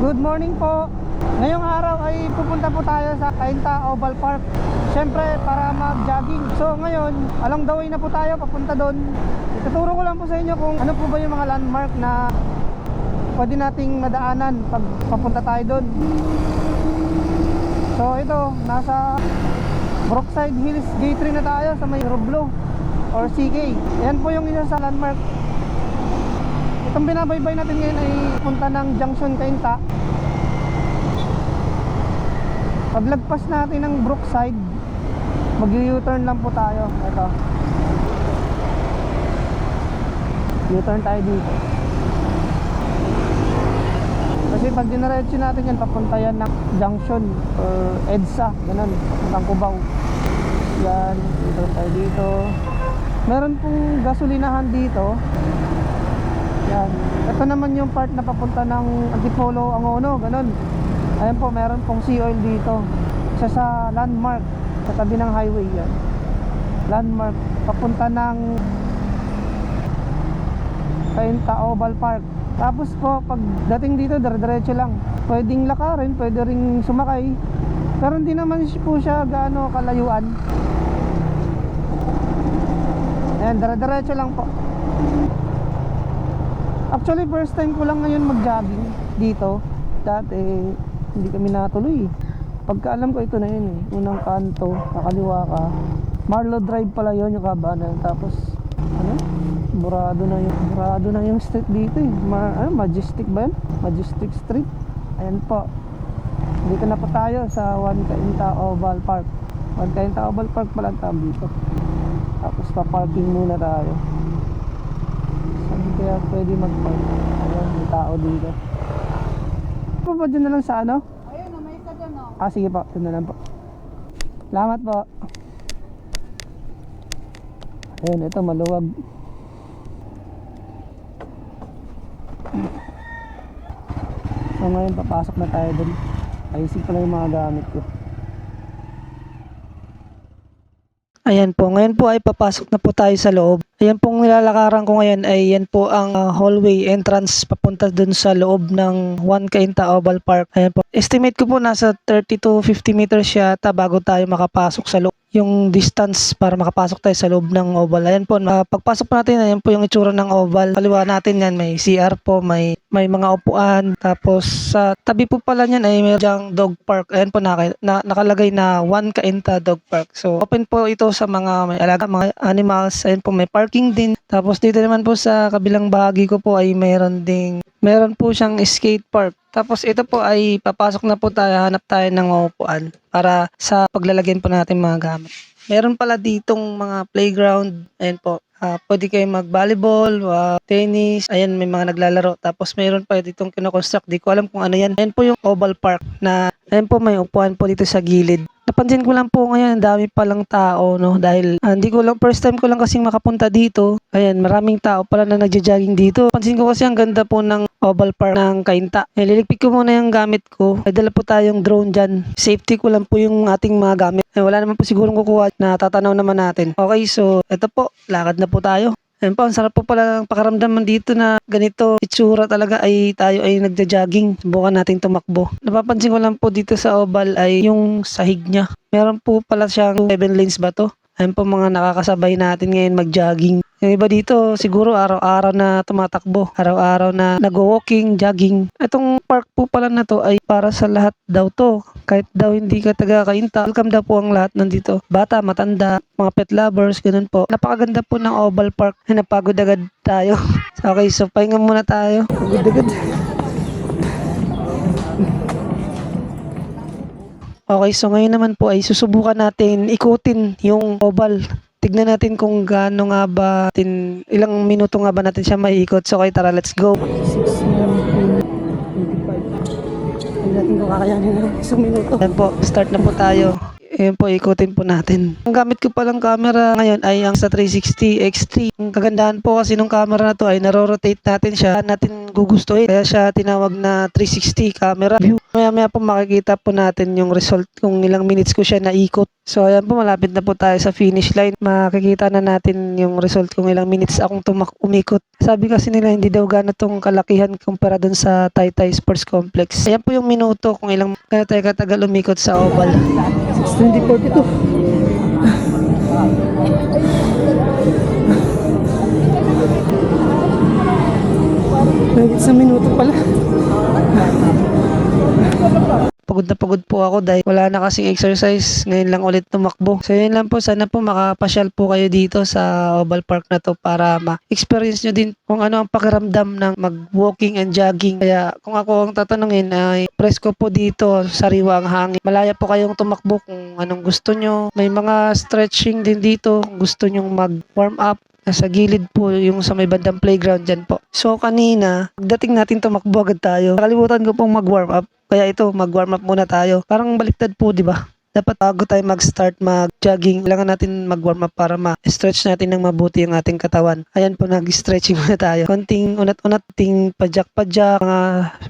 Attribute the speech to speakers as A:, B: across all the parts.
A: Good morning po. Ngayong araw ay pupunta po tayo sa Cainta Oval Park. Siyempre para mag-jogging. So ngayon, along the way na po tayo papunta doon. Ituturo ko lang po sa inyo kung ano po ba yung mga landmark na pwede nating madaanan pag papunta tayo doon. So ito, nasa Brookside Hills Gate 3 na tayo sa may Roblo or CK. Yan po yung isa sa landmark. Itong binabaybay natin ngayon ay punta ng Junction Cainta. Paglagpas natin ng Brookside, mag-U-turn lang po tayo. Ito, U-turn tayo dito. Kasi pag dinaretso natin yan, papunta yan ng Junction or EDSA, ganun, ng Cubao. Yan, U-turn tayo dito. Meron pong gasolinahan dito. Yan. Ito naman yung part na papunta ng Antipolo, Angono, ganun. Ayan po, meron pong sea oil dito. Isa sa landmark sa tabi ng highway yan. Landmark papunta ng Cainta Oval Park. Tapos po, pag dating dito, dire-diretso lang. Pwedeng lakarin, pwede ring sumakay. Pero hindi naman po siya gaano kalayuan. Ayan, dire-diretso lang po. Actually, first time ko lang ngayon mag-jogging dito. Dati, hindi kami natuloy. Pagkaalam ko, ito na yun eh. Unang kanto, kakaliwa ka. Marlo Drive pala yun, yung kabanan. Tapos, ano? Burado na yung street dito eh. Majestic ba yun? Majestic Street. Ayan po. Dito na po tayo sa One Cainta Oval Park. One Cainta Oval Park pala ang tawag dito. Tapos pa-parking muna tayo. Kaya pwede mag-park. Ayan, may tao dito. Po ba dyan na lang sa ano?
B: Ayun, may isa dyan o.
A: Sige po, dyan na lang po. Salamat po. Ayan, ito maluwag. So ngayon papasok na tayo dun. Ayusin ko lang yung mga gamit ko. Ayan po, ngayon po ay papasok na po tayo sa loob. Ayan pong nilalakaran ko ngayon ay yan po ang hallway entrance papunta dun sa loob ng One Cainta Oval Park. Ayan po, estimate ko po nasa 30 to 50 meters siya bago tayo makapasok sa loob. Yung distance para makapasok tayo sa loob ng oval. Ayan po, pagpasok po natin, ayan po yung itsura ng oval. Kaliwa natin yan, may CR po, may mga upuan. Tapos sa tabi po pala niyan ay may dyang dog park. Ayan po, nakalagay na One Cainta Dog Park. So open po ito sa mga may alaga, mga animals. Ayan po, may parking din. Tapos dito naman po sa kabilang bahagi ko po ay meron po siyang skate park. Tapos ito po ay papasok na po tayo, hanap tayo ng upuan para sa paglalagyan po natin mga gamit. Meron pala ditong mga playground. Ayan po, pwede kayo mag-volleyball, tennis. Ayan, may mga naglalaro. Tapos meron pa ditong kinoconstruct. Di ko alam kung ano yan. Ayan po yung oval park na, ayan po may upuan po dito sa gilid. Napansin ko lang po ngayon, ang dami palang tao, no? Dahil first time ko lang kasing makapunta dito. Ayan, maraming tao pala na nagja-jogging dito. Pansin ko kasi ang ganda po ng oval park ng Cainta. Liligpit ko muna yung gamit ko. Ay dala po tayong drone dyan. Safety ko lang po yung ating mga gamit. Wala naman po sigurong kukuha na tatanaw naman natin. Okay, so ito po, lakad na po tayo. Ayun po, ang sarap po pala ng pakaramdaman dito na ganito itsura talaga ay tayo ay nagja-jogging. Subukan natin tumakbo. Napapansin ko lang po dito sa oval ay yung sahig niya. Meron po pala siyang 7 lanes ba to? Ayun po mga nakakasabay natin ngayon mag-jogging. Yung iba dito siguro araw-araw na tumatakbo. Araw-araw na nag-walking, jogging. Itong park po pala na to ay para sa lahat daw to. Kahit daw hindi ka taga Cainta, welcome daw po ang lahat nandito. Bata, matanda, mga pet lovers, ganun po. Napakaganda po ng oval park. Ay, napagod agad tayo. Okay, so pahinga muna tayo. Pagod-agad. Okay, so ngayon naman po ay susubukan natin ikutin yung oval. Tignan natin kung gaano nga ba ilang minuto nga ba natin siya maiikot. So okay, tara, let's go. 6:25. Tignan natin kung kakayanin ng isang minuto. Ayan po, start na po tayo. Ayan po, ikutin po natin. Ang gamit ko palang camera ngayon ay ang sa 360 X3. Ang kagandahan po kasi nung camera na to ay naro-rotate natin siya, natin gugustuhin. Kaya siya tinawag na 360 camera view. Maya-maya po makikita po natin yung result kung ilang minutes ko siya naikot. So ayan po, malapit na po tayo sa finish line. Makikita na natin yung result kung ilang minutes akong umikot. Sabi kasi nila hindi daw gano'n tong kalakihan kumpara dun sa Taytay Sports Complex. Ayan po yung minuto kung ilang tayo katagal umikot sa oval. 2042. Nagit sa minuto pala. Pagod na pagod po ako dahil wala na kasing exercise. Ngayon lang ulit tumakbo. So yun lang po. Sana po makapasyal po kayo dito sa Oval Park na to para ma-experience nyo din kung ano ang pakiramdam ng mag-walking and jogging. Kaya kung ako ang tatanungin ay presko po dito, sariwa ang hangin. Malaya po kayong tumakbo kung anong gusto nyo. May mga stretching din dito kung gusto nyong mag-warm up. Nasa gilid po yung sa may bandang playground dyan po. So kanina, pagdating natin tumakbo agad tayo. Nakalimutan ko pong mag-warm up. Kaya ito, mag-warm up muna tayo. Parang baliktad po, di ba? Dapat bago tayo mag-start mag-jogging, kailangan natin mag-warm up para ma-stretch natin ng mabuti ang ating katawan. Ayan po, nag-stretching muna tayo. Konting unat-unat, ting pajak-pajak, mga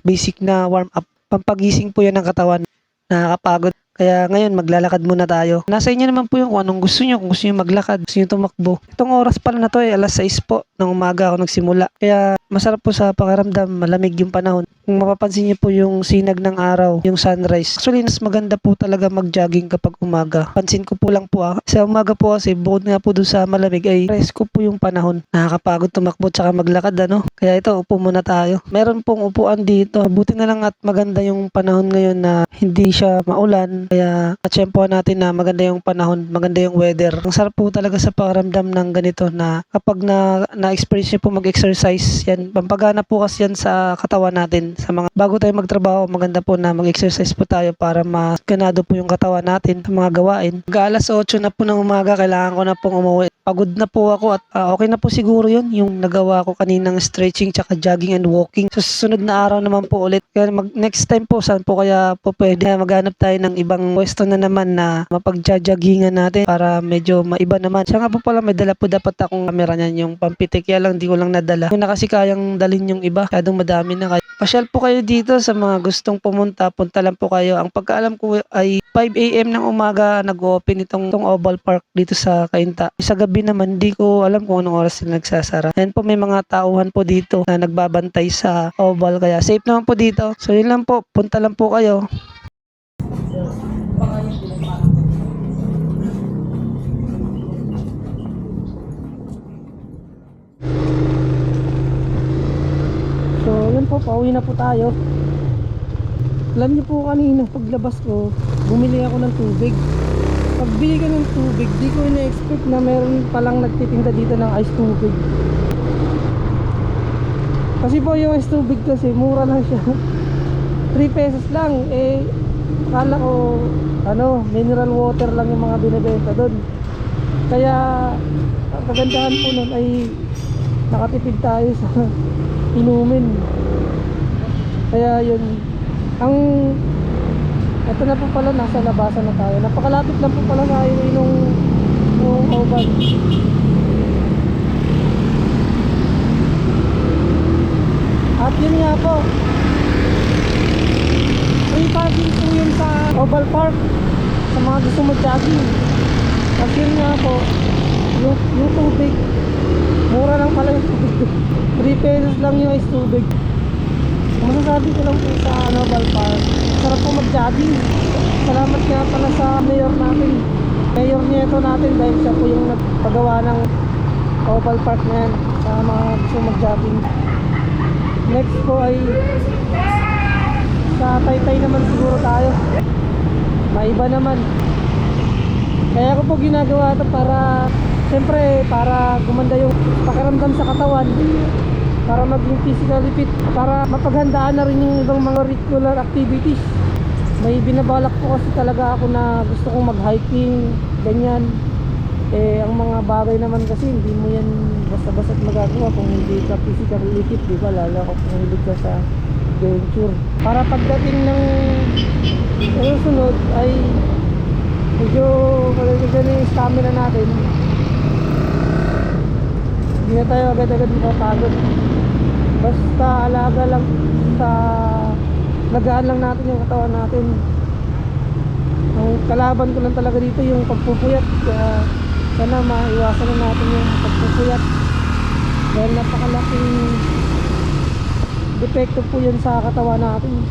A: basic na warm up. Pampagising po yan ng katawan. Nakakapagod. Kaya ngayon, maglalakad muna tayo. Nasa inyo naman po yung kung anong gusto nyo. Kung gusto nyo maglakad, gusto nyo tumakbo. Itong oras pala na to ay alas 6 po ng umaga ako nagsimula. Kaya masarap po sa pakiramdam, malamig yung panahon. Kung mapapansin niyo po yung sinag ng araw, yung sunrise. Actually, mas maganda po talaga mag-jogging kapag umaga. Pansin ko po lang po sa umaga po kasi bukod nga po doon sa malamig ay presko po yung panahon. Nakakapagod tumakbo tsaka maglakad ano. Kaya ito, upo muna tayo. Meron pong upuan dito. Buti na lang at maganda yung panahon ngayon na hindi siya maulan. Kaya atsyempohan natin na maganda yung panahon, maganda yung weather. Ang sarap po talaga sa pakiramdam ng ganito na kapag na-experience niyo po mag-exercise, yan, pampagana po kasi yan sa katawan natin. Sa mga bago tayo magtrabaho, maganda po na mag-exercise po tayo para mas ganado po yung katawan natin sa mga gawain. Alas 8 na po ng umaga, kailangan ko na pong umuwi. Pagod na po ako at okay na po siguro yun, yung nagawa ko kaninang stretching tsaka jogging and walking. So, susunod na araw naman po ulit. Kaya next time po, saan po kaya po pwede maghanap tayo ng ibang pwesto na naman na mapag-joggingan natin para medyo maiba naman. Siya nga po pala, may dala po dapat akong camera niyan, yung pampitik. Kaya lang, di ko lang nadala. Kung na kasi kayang dalhin yung iba, kayadong madami na kayo. Pasyal po kayo dito sa mga gustong pumunta, punta lang po kayo. Ang pagkaalam ko ay 5 AM ng umaga nag-open itong Oval Park dito sa Cainta. Sa gabi naman, hindi ko alam kung anong oras sila nagsasara. Yan po, may mga tauhan po dito na nagbabantay sa Oval, kaya safe naman po dito. So yun lang po, punta lang po kayo. So yun po, pauwi na po tayo. Alam niyo po kanina paglabas ko, bumili ako ng tubig. Pagbili ko ng tubig, di ko ina-expect na meron palang nagtitinda dito ng ice tubig. Kasi po yung ice tubig kasi mura lang siya. 3 pesos lang. Eh akala ko mineral water lang yung mga binebenta doon. Kaya ang kagandahan po nun ay nakatipid tayo sa inumin. Kaya yun, ito na po pala, nasa labasan na tayo. Napakalapit lang po pala sa highway nung Oval. At yun nga po, free parking po yun sa Oval Park sa mga gusto mag-jogging. At yun nga po, yung tubig, mura lang pala yung tubig. 3 pesos lang yung ice tubig. Masasabi ko lang po sa Oval Park, sarap po mag-jogging. Salamat nga pala sa mayor natin. Mayor Nieto natin dahil siya po yung nagpagawa ng Oval Park na yan sa mga gusto mag-jogging. Next po ay sa Taytay naman siguro tayo. Maiba naman. Kaya ko po ginagawa ito para, siyempre, para gumanda yung pakiramdam sa katawan, para maging physically fit, para mapaghandaan na rin yung ibang mga curricular activities. May binabalak po kasi talaga ako na gusto kong mag-hiking, ganyan. Eh, ang mga bagay naman kasi hindi mo yan basta-basta magagawa kung hindi ka physically fit, di ba? Lalo kung hilig ka sa adventure. Para pagdating ng susunod ay Medyo magaganda na yung stamina natin. Hindi na tayo agad-agad mapapagod. Basta alaga lang sa lagaan lang natin yung katawan natin. Ang kalaban ko lang talaga dito yung pagpupuyat. Kaya sana maiwasan na natin yung pagpupuyat. Dahil napakalaking epekto po yan sa katawan natin.